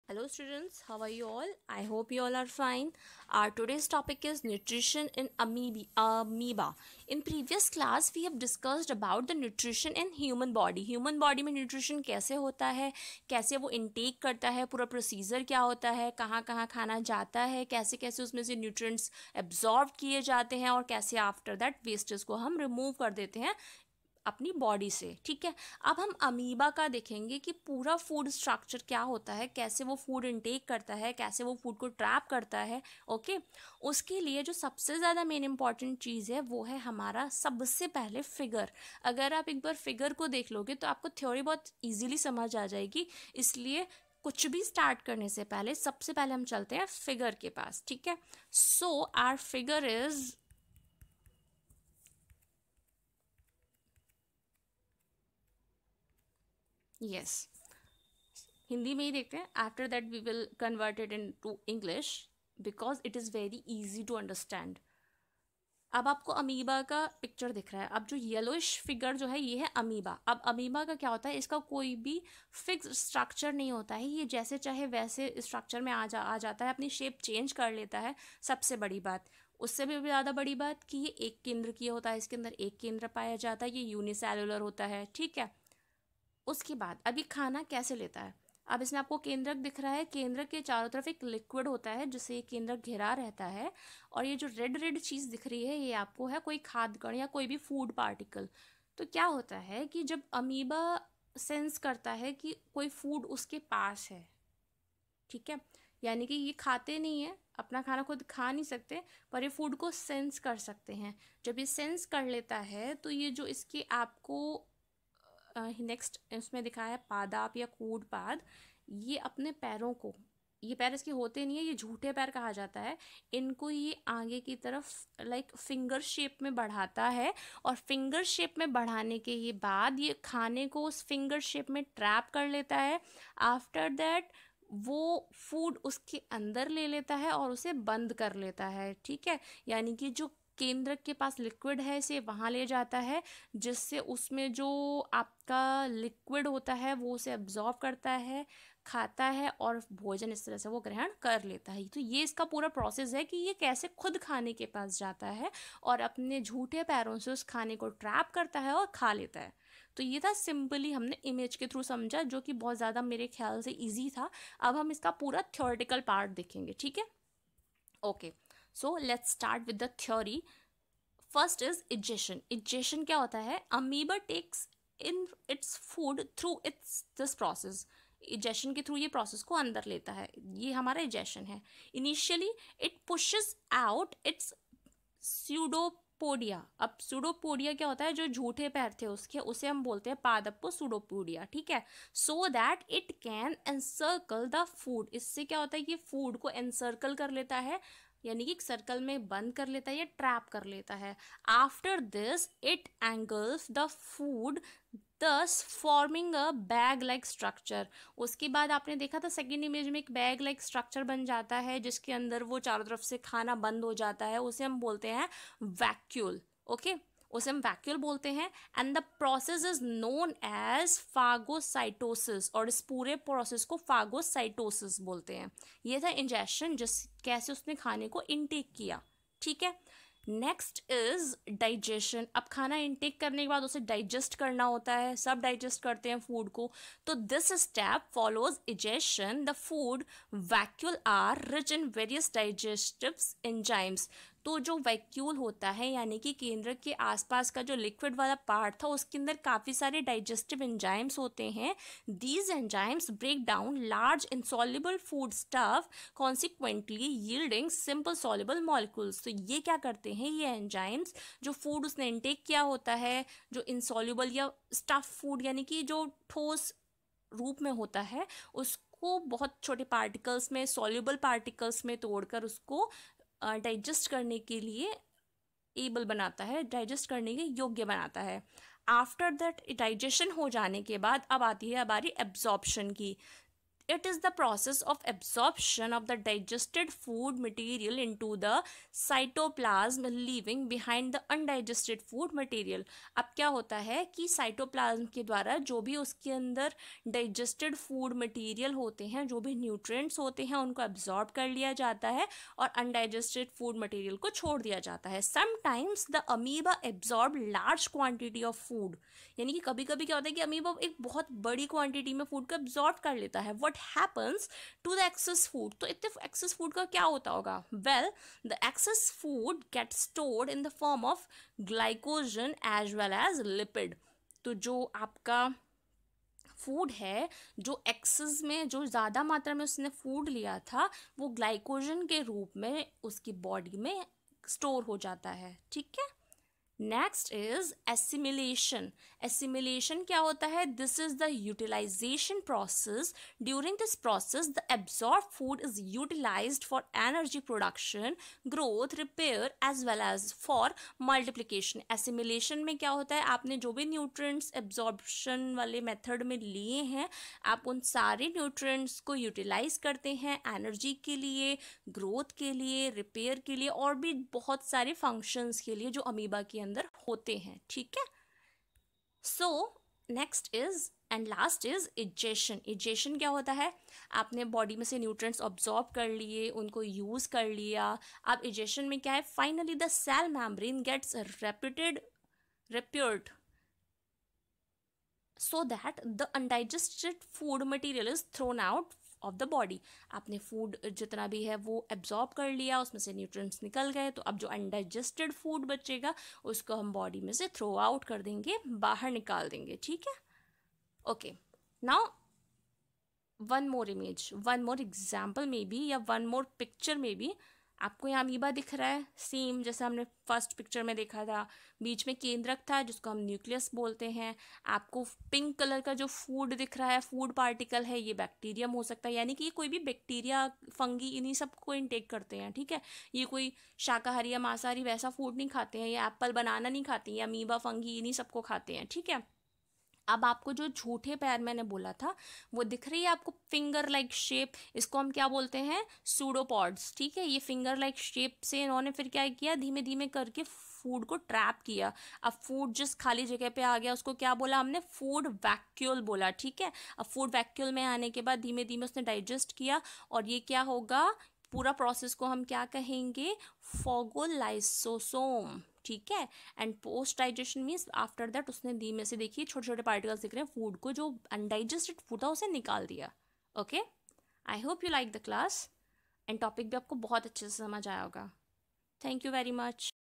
Hello students, how are you all? I hope you all are fine. Our today's topic is nutrition in amoeba. In previous class we have discussed about the nutrition in human body. Human body में nutrition कैसे होता है, कैसे वो intake करता है, पूरा procedure क्या होता है, कहाँ कहाँ खाना जाता है, कैसे कैसे उसमें से nutrients absorb किए जाते हैं और कैसे आफ्टर दैट वेस्टेज को हम रिमूव कर देते हैं अपनी बॉडी से। ठीक है, अब हम अमीबा का देखेंगे कि पूरा फूड स्ट्रक्चर क्या होता है, कैसे वो फूड इनटेक करता है, कैसे वो फूड को ट्रैप करता है। ओके, उसके लिए जो सबसे ज़्यादा मेन इंपॉर्टेंट चीज़ है वो है हमारा सबसे पहले फिगर। अगर आप एक बार फिगर को देख लोगे तो आपको थ्योरी बहुत ईजिली समझ आ जाएगी, इसलिए कुछ भी स्टार्ट करने से पहले सबसे पहले हम चलते हैं फिगर के पास। ठीक है, so our figure is yes, Hindi में ही देखते हैं, after that we will convert it into English because it is very easy to understand. अब आपको अमीबा का पिक्चर दिख रहा है। अब जो येलोइश फिगर जो है ये है अमीबा। अब अमीबा का क्या होता है, इसका कोई भी फिक्स स्ट्रक्चर नहीं होता है, ये जैसे चाहे वैसे स्ट्रक्चर में आ जाता है, अपनी शेप चेंज कर लेता है। सबसे बड़ी बात, उससे भी ज़्यादा बड़ी बात कि ये एक केंद्र की होता है, इसके अंदर एक केंद्र पाया जाता है, ये यूनिसेलुलर होता है। ठीक है, उसके बाद अभी खाना कैसे लेता है। अब इसमें आपको केंद्रक दिख रहा है, केंद्रक के चारों तरफ एक लिक्विड होता है जिससे ये केंद्रक घिरा रहता है, और ये जो रेड रेड चीज़ दिख रही है ये आपको है कोई खाद्य कण या कोई भी फूड पार्टिकल। तो क्या होता है कि जब अमीबा सेंस करता है कि कोई फूड उसके पास है, ठीक है, यानी कि ये खाते नहीं है, अपना खाना खुद खा नहीं सकते, पर ये फूड को सेंस कर सकते हैं। जब ये सेंस कर लेता है तो ये जो इसके आपको नेक्स्ट इसमें दिखाया है पादाप या कूद पाद, ये अपने पैरों को, ये पैर इसके होते नहीं है, ये झूठे पैर कहा जाता है, इनको ये आगे की तरफ लाइक फिंगर शेप में बढ़ाता है, और फिंगर शेप में बढ़ाने के ये बाद ये खाने को उस फिंगर शेप में ट्रैप कर लेता है। आफ्टर दैट वो फूड उसके अंदर ले लेता है और उसे बंद कर लेता है। ठीक है, यानी कि जो केंद्र के पास लिक्विड है इसे वहाँ ले जाता है, जिससे उसमें जो आपका लिक्विड होता है वो उसे एब्जॉर्ब करता है, खाता है और भोजन इस तरह से वो ग्रहण कर लेता है। तो ये इसका पूरा प्रोसेस है कि ये कैसे खुद खाने के पास जाता है और अपने झूठे पैरों से उस खाने को ट्रैप करता है और खा लेता है। तो ये था सिंपली हमने इमेज के थ्रू समझा, जो कि बहुत ज़्यादा मेरे ख्याल से ईजी था। अब हम इसका पूरा थ्योरेटिकल पार्ट देखेंगे। ठीक है, okay, so let's start with the theory. First is ingestion. Ingestion क्या होता है, amoeba takes in its food through its this process. Ingestion के थ्रू ये प्रोसेस को अंदर लेता है, ये हमारा इजेशन है। Initially it pushes out its pseudopodia. अब स्यूडोपोडिया क्या होता है, जो झूठे पैर थे उसके, उसे हम बोलते हैं पादप स्यूडोपोडिया। ठीक है, so that it can encircle the food. इससे क्या होता है, ये फूड को एनसर्कल कर लेता है, यानी कि एक सर्कल में बंद कर लेता है या ट्रैप कर लेता है। After this it engulfs the food, thus forming a bag like structure. उसके बाद आपने देखा था सेकेंड इमेज में एक बैग लाइक स्ट्रक्चर बन जाता है जिसके अंदर वो चारों तरफ से खाना बंद हो जाता है, उसे हम बोलते हैं वैक्यूल। ओके, उसे हम वैक्यूल बोलते हैं, and the process is known as phagocytosis, और इस पूरे प्रोसेस को फागोसाइटोसिस बोलते हैं। ये था इंजेक्शन, जिस कैसे उसने खाने को इनटेक किया। ठीक है, नेक्स्ट इज डाइजेशन। अब खाना इनटेक करने के बाद उसे डाइजेस्ट करना होता है, सब डाइजेस्ट करते हैं फूड को। तो this step follows ingestion. The food vacuole are rich in various digestive enzymes. तो जो वैक्यूल होता है, यानी कि केंद्र के आसपास का जो लिक्विड वाला पार्ट था, उसके अंदर काफ़ी सारे डाइजेस्टिव एंजाइम्स होते हैं। These enzymes break down large insoluble food stuff, consequently yielding simple soluble molecules. तो ये क्या करते हैं, ये एंजाइम्स जो फूड उसने इनटेक किया होता है, जो इनसॉल्युबल या स्टफ फूड यानी कि जो ठोस रूप में होता है, उसको बहुत छोटे पार्टिकल्स में, सॉल्युबल पार्टिकल्स में तोड़कर उसको डाइजेस्ट करने के लिए एबल बनाता है, डाइजेस्ट करने के योग्य बनाता है। आफ्टर दैट डाइजेशन हो जाने के बाद अब आती है हमारी एब्जॉर्प्शन की। It is the process of absorption of the digested food material into the cytoplasm, leaving behind the undigested food material. अब क्या होता है कि साइटोप्लाज्म के द्वारा जो भी उसके अंदर डाइजेस्टेड फूड मटेरियल होते हैं, जो भी न्यूट्रिएंट्स होते हैं, उनको एब्जॉर्ब कर लिया जाता है और अनडाइजेस्टेड फूड मटेरियल को छोड़ दिया जाता है. Sometimes the amoeba absorb large quantity of food. यानी कि कभी कभी क्या होता है कि अमीबा एक बहुत बड़ी क्वांटिटी में फूड को एब्जॉर्ब कर लेता है. What happens to the excess food? तो इतने एक्सेस फूड का क्या होता होगा? Well, the excess food get stored in the form of glycogen as well as lipid. तो जो आपका फूड है, जो एक्सेस में, जो ज़्यादा मात्रा में उसने फूड लिया था, वो ग्लाइकोजन के रूप में उसकी बॉडी में स्टोर हो जाता है. ठीक है. Next is assimilation. एसिमिलेशन क्या होता है? This is the utilisation process. During this process the absorb food is utilised for energy production, growth, repair as well as for multiplication. Assimilation में क्या होता है? आपने जो भी न्यूट्रिएंट्स एब्जॉर्प्शन वाले मेथड में लिए हैं, आप उन सारे न्यूट्रिएंट्स को यूटिलाइज करते हैं एनर्जी के लिए, ग्रोथ के लिए, रिपेयर के लिए और भी बहुत सारे फंक्शंस के लिए जो अमीबा के अंदर होते हैं. ठीक है. So next is and last is ingestion. Ingestion क्या होता है? आपने बॉडी में से न्यूट्रिएंट्स ऑब्जॉर्ब कर लिए, उनको यूज कर लिया. अब इजेशन में क्या है? Finally the cell membrane gets repaired so that the undigested food material is thrown out of the body. आपने फूड जितना भी है वो एब्जॉर्ब कर लिया, उसमें से न्यूट्रिएंट्स निकल गए, तो अब जो अनडाइजेस्टेड फूड बचेगा उसको हम बॉडी में से थ्रो आउट कर देंगे, बाहर निकाल देंगे. ठीक है. Okay. Now one more image, one more example में भी, या वन मोर पिक्चर में भी. आपको यहाँ अमीबा दिख रहा है, सेम जैसे हमने फर्स्ट पिक्चर में देखा था. बीच में केंद्रक था जिसको हम न्यूक्लियस बोलते हैं. आपको पिंक कलर का जो फूड दिख रहा है, फूड पार्टिकल है, ये बैक्टीरियम हो सकता है. यानी कि ये कोई भी बैक्टीरिया, फंगी, इन्हीं सब को इनटेक करते हैं. ठीक है. ये कोई शाकाहारी या मांसाहारी वैसा फूड नहीं खाते हैं. ये एप्पल बनाना नहीं खाते हैं. ये अमीबा, फंगी, इन्हीं सबको खाते हैं. ठीक है. अब आपको जो झूठे पैर मैंने बोला था वो दिख रही है आपको, फिंगर लाइक शेप. इसको हम क्या बोलते हैं? सूडोपॉड्स. ठीक है. ये फिंगर लाइक शेप से इन्होंने फिर क्या किया? धीमे धीमे करके फूड को ट्रैप किया. अब फूड जिस खाली जगह पे आ गया उसको क्या बोला हमने? फूड वैक्यूल बोला. ठीक है. अब फूड वैक्यूल में आने के बाद धीमे धीमे उसने डाइजेस्ट किया और ये क्या होगा? पूरा प्रोसेस को हम क्या कहेंगे? फॉगोलाइसोसोम. ठीक है. And post digestion means after that उसने धीमे से, देखिए छोटे छोटे पार्टिकल्स दिख रहे हैं, फूड को जो अनडाइजेस्टेड फूड था उसे निकाल दिया. Okay. I hope you like the class and topic भी आपको बहुत अच्छे से समझ आया होगा. Thank you very much.